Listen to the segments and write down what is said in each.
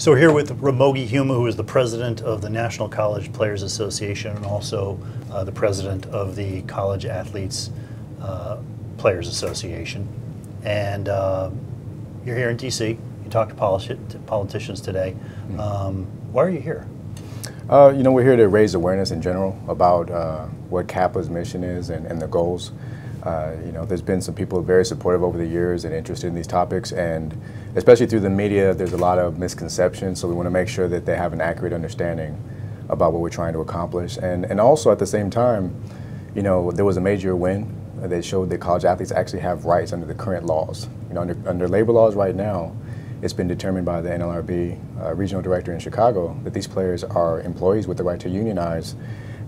So we're here with Ramogi Huma, who is the president of the National College Players Association and also the president of the College Athletes Players Association. And you're here in DC. You talked to politicians today. Why are you here? We're here to raise awareness in general about what CAPA's mission is and the goals. There's been some people very supportive over the years and interested in these topics, and especially through the media, there's a lot of misconceptions, so we want to make sure that they have an accurate understanding about what we're trying to accomplish. And also at the same time, there was a major win that showed that college athletes actually have rights under the current laws. Under labor laws right now, it's been determined by the NLRB regional director in Chicago that these players are employees with the right to unionize.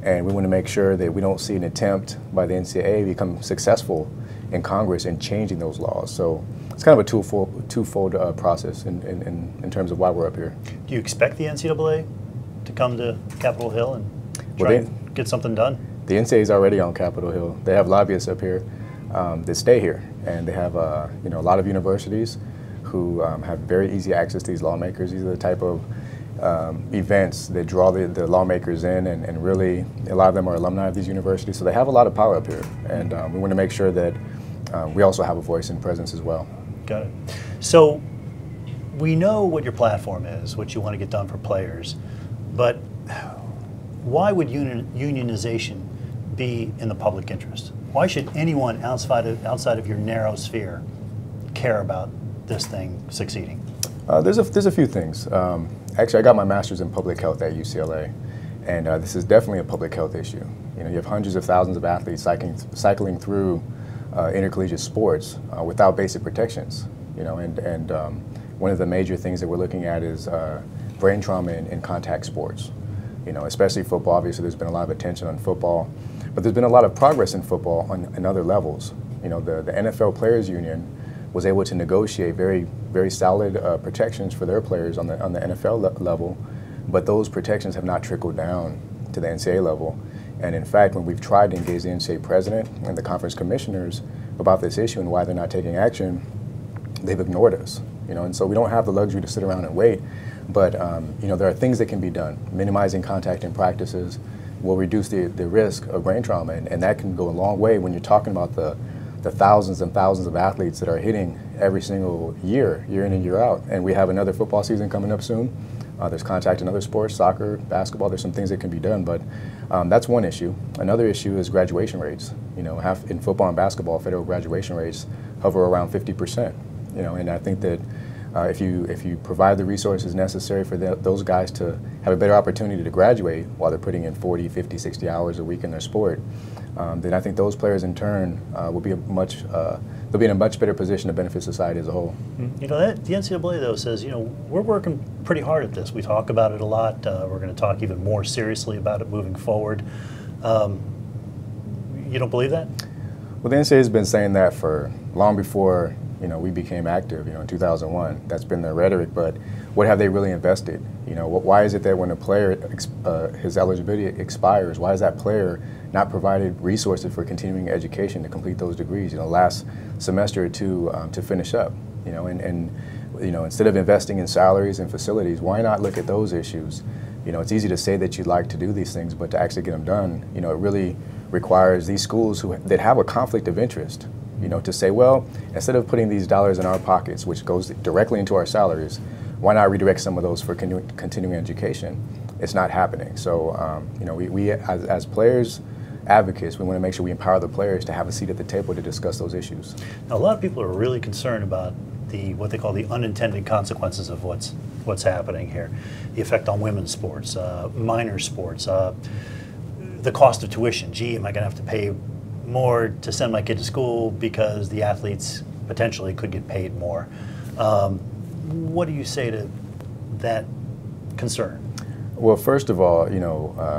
And we want to make sure that we don't see an attempt by the NCAA to become successful in Congress in changing those laws. So it's kind of a twofold process in terms of why we're up here. Do you expect the NCAA to come to Capitol Hill and try and get something done? The NCAA is already on Capitol Hill. They have lobbyists up here that stay here, and they have a lot of universities who have very easy access to these lawmakers. These are the type of events that draw the lawmakers in, and really a lot of them are alumni of these universities, so they have a lot of power up here, and we want to make sure that we also have a voice and presence as well. Got it. So we know what your platform is, what you want to get done for players, but why would unionization be in the public interest? Why should anyone outside of your narrow sphere care about this thing succeeding? There's a few things. Actually, I got my master's in public health at UCLA, and this is definitely a public health issue. You have hundreds of thousands of athletes cycling through intercollegiate sports without basic protections. And one of the major things that we're looking at is brain trauma in contact sports. Especially football. Obviously, there's been a lot of attention on football, but there's been a lot of progress in football on other levels. The NFL Players Union was able to negotiate very solid protections for their players on the NFL level, but those protections have not trickled down to the NCAA level. And in fact, when we've tried to engage the NCAA president and the conference commissioners about this issue and why they're not taking action, they've ignored us. And so we don't have the luxury to sit around and wait. But there are things that can be done. Minimizing contact in practices will reduce the risk of brain trauma, and that can go a long way when you're talking about the thousands and thousands of athletes that are hitting every single year in and year out. And we have another football season coming up soon. There's contact in other sports, soccer, basketball. There's some things that can be done, but that's one issue. Another issue is graduation rates. In football and basketball, federal graduation rates hover around 50%. And I think that if you provide the resources necessary for those guys to have a better opportunity to graduate while they're putting in 40, 50, 60 hours a week in their sport, then I think those players in turn will be they'll be in a much better position to benefit society as a whole. The NCAA though says, we're working pretty hard at this. We talk about it a lot. We're going to talk even more seriously about it moving forward. You don't believe that? Well, the NCAA has been saying that for long before we became active. In 2001, that's been their rhetoric. But what have they really invested? Why is it that when a player his eligibility expires, why is that player not provided resources for continuing education to complete those degrees? Last semester to finish up. Instead of investing in salaries and facilities, why not look at those issues? It's easy to say that you'd like to do these things, but to actually get them done, it really requires these schools that have a conflict of interest. To say, well, instead of putting these dollars in our pockets, which goes directly into our salaries, why not redirect some of those for continuing education? It's not happening. So, we as players, advocates, we want to make sure we empower the players to have a seat at the table to discuss those issues. Now, a lot of people are really concerned about what they call the unintended consequences of what's happening here, the effect on women's sports, minor sports, the cost of tuition. Gee, am I going to have to pay more to send my kid to school because the athletes potentially could get paid more? What do you say to that concern? Well, first of all,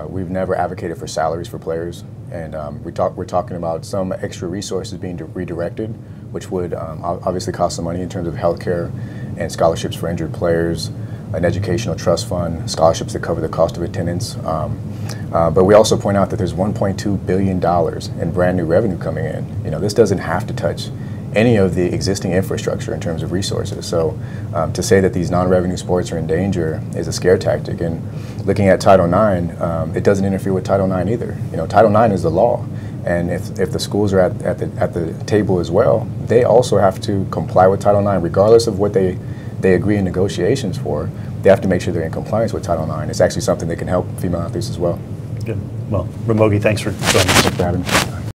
we've never advocated for salaries for players, and we're talking about some extra resources being redirected, which would obviously cost some money in terms of healthcare and scholarships for injured players, an educational trust fund, scholarships that cover the cost of attendance. But we also point out that there's $1.2 billion in brand new revenue coming in. This doesn't have to touch any of the existing infrastructure in terms of resources. So to say that these non-revenue sports are in danger is a scare tactic. And looking at Title IX, it doesn't interfere with Title IX either. You know, Title IX is the law. And if the schools are at the table as well, they also have to comply with Title IX, regardless of what they agree in negotiations for. They have to make sure they're in compliance with Title IX. It's actually something that can help female athletes as well. Good. Well, Ramogi, thanks for joining us. Thanks for having me.